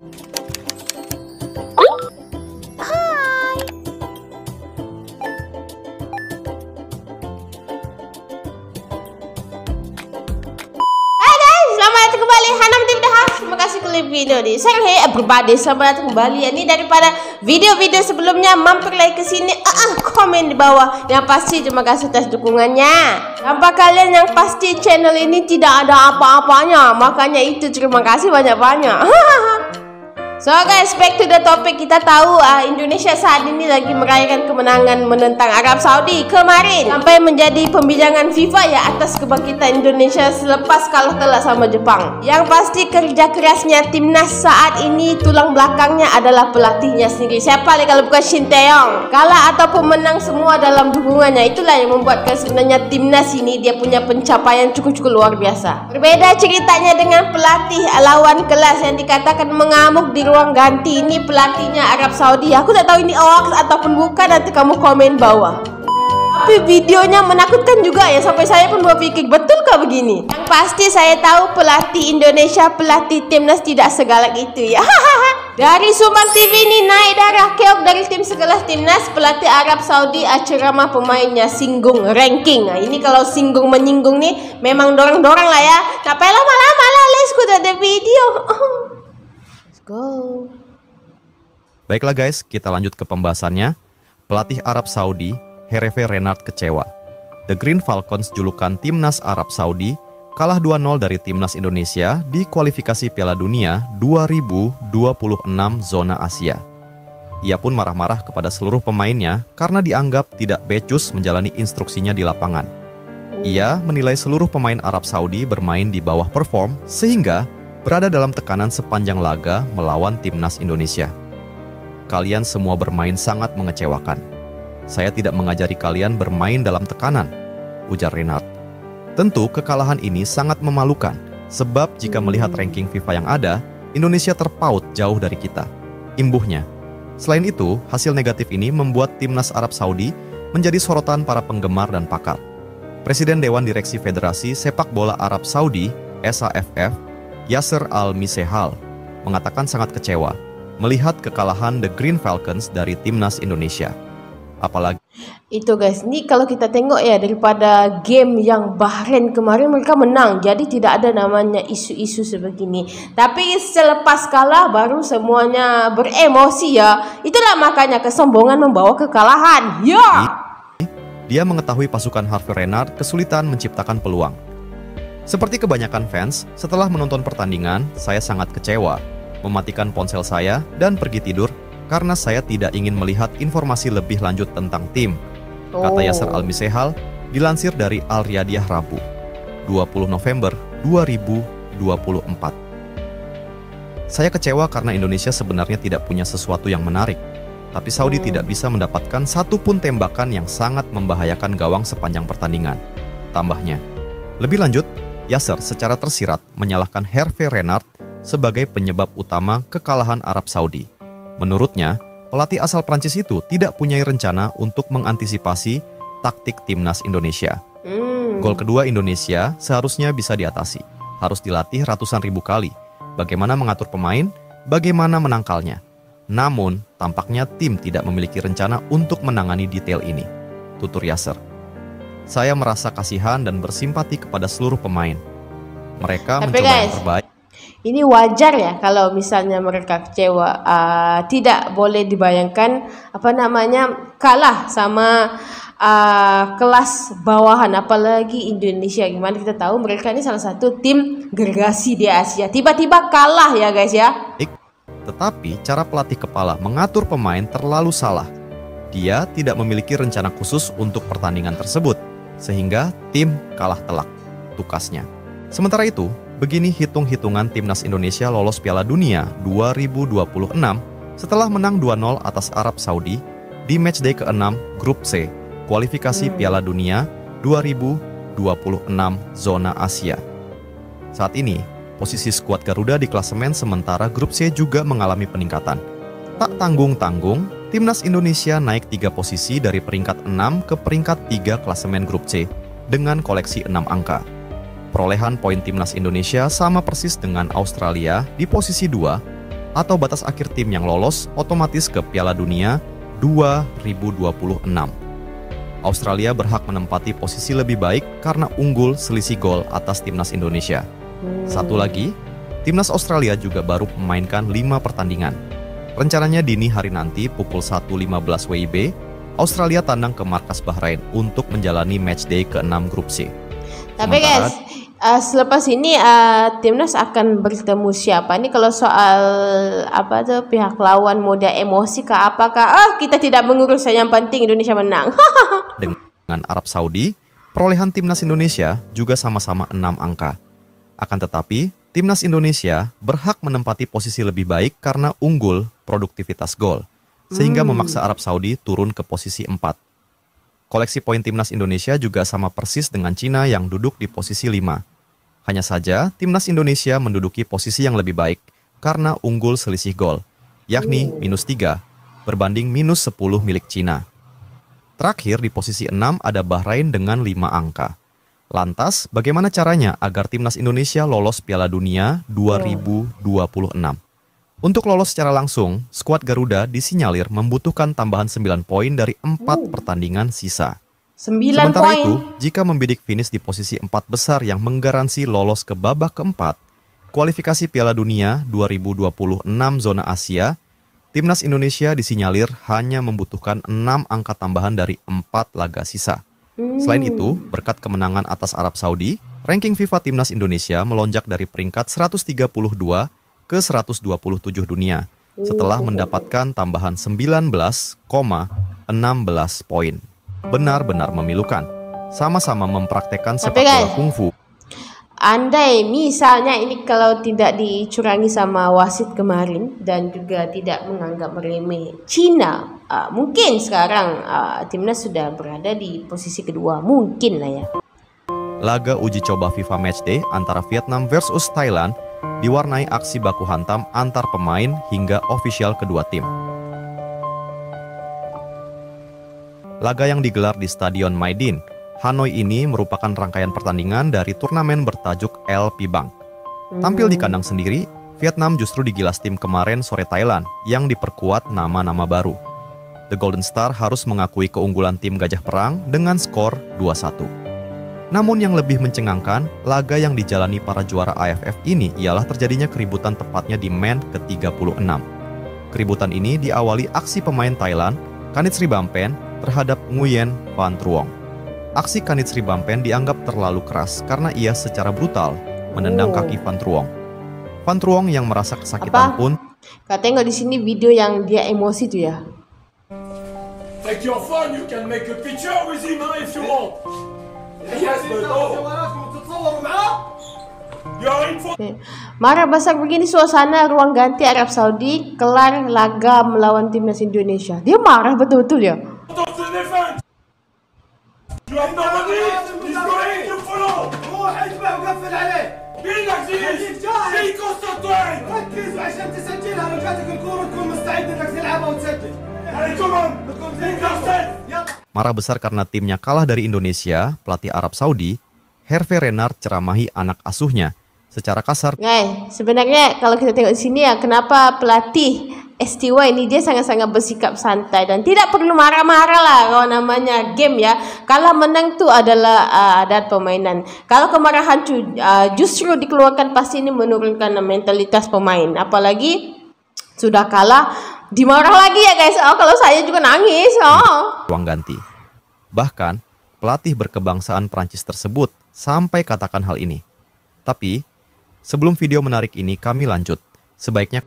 Terima kasih klik video di hey everybody, selamat datang kembali. Ini daripada video-video sebelumnya, mampir lagi ke sini, komen di bawah. Yang pasti terima kasih atas dukungannya. Tanpa kalian yang pasti channel ini tidak ada apa-apanya, makanya itu terima kasih banyak-banyak. So guys, back to the topic. Kita tahu Indonesia saat ini lagi merayakan kemenangan menentang Arab Saudi kemarin, sampai menjadi pembijangan FIFA ya atas kebangkitan Indonesia selepas kalah telak sama Jepang. Yang pasti kerja kerasnya timnas saat ini, tulang belakangnya adalah pelatihnya sendiri. Siapa lagi kalau bukan Shin Tae-yong. Kalah ataupun menang semua dalam dukungannya. Itulah yang membuatkan sebenarnya timnas ini dia punya pencapaian cukup luar biasa. Berbeda ceritanya dengan pelatih lawan kelas yang dikatakan mengamuk di ruang ganti. Ini pelatihnya Arab Saudi. Aku tak tahu ini hoax ataupun bukan, nanti kamu komen bawah. Tapi videonya menakutkan juga ya, sampai saya pun berpikir betulkah begini. Yang pasti saya tahu pelatih Indonesia, pelatih timnas tidak segalak itu ya. Dari Sumbang TV ini naik darah keok dari tim sekelas timnas. Pelatih Arab Saudi ceramah pemainnya singgung ranking. Nah, ini kalau singgung menyinggung nih memang dorang-dorang lah ya. Tapi lama-lama lah, let's go ada video. Go. Baiklah guys, kita lanjut ke pembahasannya. Pelatih Arab Saudi, Hervé Renard kecewa. The Green Falcons, julukan timnas Arab Saudi, kalah 2-0 dari timnas Indonesia di kualifikasi Piala Dunia 2026 zona Asia. Ia pun marah-marah kepada seluruh pemainnya karena dianggap tidak becus menjalani instruksinya di lapangan. Ia menilai seluruh pemain Arab Saudi bermain di bawah perform sehingga berada dalam tekanan sepanjang laga melawan timnas Indonesia. Kalian semua bermain sangat mengecewakan. Saya tidak mengajari kalian bermain dalam tekanan, ujar Renard. Tentu kekalahan ini sangat memalukan, sebab jika melihat ranking FIFA yang ada, Indonesia terpaut jauh dari kita. Imbuhnya. Selain itu, hasil negatif ini membuat timnas Arab Saudi menjadi sorotan para penggemar dan pakar. Presiden Dewan Direksi Federasi Sepak Bola Arab Saudi, SAFF, Yasser Al-Misehal, mengatakan sangat kecewa melihat kekalahan The Green Falcons dari timnas Indonesia. Apalagi itu guys, ini kalau kita tengok ya, daripada game yang Bahrain kemarin mereka menang, jadi tidak ada namanya isu-isu sebegini. Tapi selepas kalah baru semuanya beremosi ya. Itulah makanya kesombongan membawa kekalahan. Ya. Dia mengetahui pasukan Hervé Renard kesulitan menciptakan peluang. Seperti kebanyakan fans, setelah menonton pertandingan, saya sangat kecewa, mematikan ponsel saya dan pergi tidur karena saya tidak ingin melihat informasi lebih lanjut tentang tim, kata Yasser Al-Misehal dilansir dari Al Riyadiyah Rabu, 20 November 2024. Saya kecewa karena Indonesia sebenarnya tidak punya sesuatu yang menarik, tapi Saudi tidak bisa mendapatkan satu pun tembakan yang sangat membahayakan gawang sepanjang pertandingan, tambahnya. Lebih lanjut, Yasser secara tersirat menyalahkan Hervé Renard sebagai penyebab utama kekalahan Arab Saudi. Menurutnya, pelatih asal Prancis itu tidak punya rencana untuk mengantisipasi taktik timnas Indonesia. Gol kedua Indonesia seharusnya bisa diatasi. Harus dilatih ratusan ribu kali. Bagaimana mengatur pemain, bagaimana menangkalnya. Namun, tampaknya tim tidak memiliki rencana untuk menangani detail ini, tutur Yasser. Saya merasa kasihan dan bersimpati kepada seluruh pemain. Mereka mencoba yang terbaik. Ini wajar ya kalau misalnya mereka kecewa. Tidak boleh dibayangkan kalah sama kelas bawahan, apalagi Indonesia. Gimana kita tahu mereka ini salah satu tim gergasi di Asia. Tiba-tiba kalah ya guys ya. Tetapi cara pelatih kepala mengatur pemain terlalu salah. Dia tidak memiliki rencana khusus untuk pertandingan tersebut, sehingga tim kalah telak, tukasnya. Sementara itu, begini hitung-hitungan timnas Indonesia lolos Piala Dunia 2026 setelah menang 2-0 atas Arab Saudi di matchday ke-6 Grup C, kualifikasi Piala Dunia 2026 zona Asia. Saat ini, posisi skuad Garuda di klasemen sementara Grup C juga mengalami peningkatan. Tak tanggung-tanggung, timnas Indonesia naik 3 posisi dari peringkat 6 ke peringkat 3 klasemen Grup C dengan koleksi 6 angka. Perolehan poin timnas Indonesia sama persis dengan Australia di posisi 2 atau batas akhir tim yang lolos otomatis ke Piala Dunia 2026. Australia berhak menempati posisi lebih baik karena unggul selisih gol atas timnas Indonesia. Satu lagi, timnas Australia juga baru memainkan 5 pertandingan. Rencananya dini hari nanti pukul 1.15 WIB, Australia tandang ke markas Bahrain untuk menjalani matchday ke-6 grup C. Tapi guys, selepas ini timnas akan bertemu siapa? Ini kalau soal pihak lawan mode emosi ke apakah? Kita tidak mengurus, yang penting Indonesia menang. Dengan Arab Saudi, perolehan timnas Indonesia juga sama-sama 6 angka. Akan tetapi, timnas Indonesia berhak menempati posisi lebih baik karena unggul produktivitas gol, sehingga memaksa Arab Saudi turun ke posisi 4. Koleksi poin timnas Indonesia juga sama persis dengan Cina yang duduk di posisi 5. Hanya saja, timnas Indonesia menduduki posisi yang lebih baik karena unggul selisih gol, yakni -3, berbanding -10 milik Cina. Terakhir di posisi 6 ada Bahrain dengan 5 angka. Lantas, bagaimana caranya agar timnas Indonesia lolos Piala Dunia 2026? Untuk lolos secara langsung, skuad Garuda disinyalir membutuhkan tambahan 9 poin dari 4 pertandingan sisa. 9 Sementara poin. itu, jika membidik finish di posisi 4 besar yang menggaransi lolos ke babak keempat, kualifikasi Piala Dunia 2026 zona Asia, timnas Indonesia disinyalir hanya membutuhkan 6 angka tambahan dari 4 laga sisa. Selain itu, berkat kemenangan atas Arab Saudi, ranking FIFA timnas Indonesia melonjak dari peringkat 132 ke 127 dunia setelah mendapatkan tambahan 19,16 poin. Benar-benar memilukan. Sama-sama mempraktekkan sepak bola kungfu. Andai misalnya ini kalau tidak dicurangi sama wasit kemarin dan juga tidak menganggap remeh Cina, mungkin sekarang timnas sudah berada di posisi kedua, mungkin lah ya. Laga uji coba FIFA Matchday antara Vietnam versus Thailand diwarnai aksi baku hantam antar pemain hingga ofisial kedua tim. Laga yang digelar di Stadion Maidin, Hanoi ini merupakan rangkaian pertandingan dari turnamen bertajuk El Pibang. Tampil di kandang sendiri, Vietnam justru digilas tim kemarin sore Thailand yang diperkuat nama-nama baru. The Golden Star harus mengakui keunggulan tim Gajah Perang dengan skor 2-1. Namun yang lebih mencengangkan, laga yang dijalani para juara AFF ini ialah terjadinya keributan tepatnya di men ke-36. Keributan ini diawali aksi pemain Thailand, Kanit Sribampen, terhadap Nguyen Van Truong. Aksi Kanit Sribampen dianggap terlalu keras karena ia secara brutal menendang kaki Van Truong. Van Truong yang merasa kesakitan pun... Katanya nggak di sini video yang dia emosi tuh ya. Take your phone, you can make a picture with him if you want. Marah besar begini suasana ruang ganti Arab Saudi kelar laga melawan timnas Indonesia. Dia marah betul-betul ya. Marah besar karena timnya kalah dari Indonesia, pelatih Arab Saudi, Hervé Renard ceramahi anak asuhnya secara kasar. Sebenarnya kalau kita tengok di sini ya, kenapa pelatih Estiwa ini dia sangat-sangat bersikap santai dan tidak perlu marah-marah lah kalau namanya game ya. Kalah menang tuh adalah adat permainan. Kalau kemarahan justru dikeluarkan pasti ini menurunkan mentalitas pemain. Apalagi sudah kalah dimarah lagi ya guys. Kalau saya juga nangis. Ruang ganti. Bahkan pelatih berkebangsaan Prancis tersebut sampai katakan hal ini. Tapi sebelum video menarik ini kami lanjut. Sebaiknya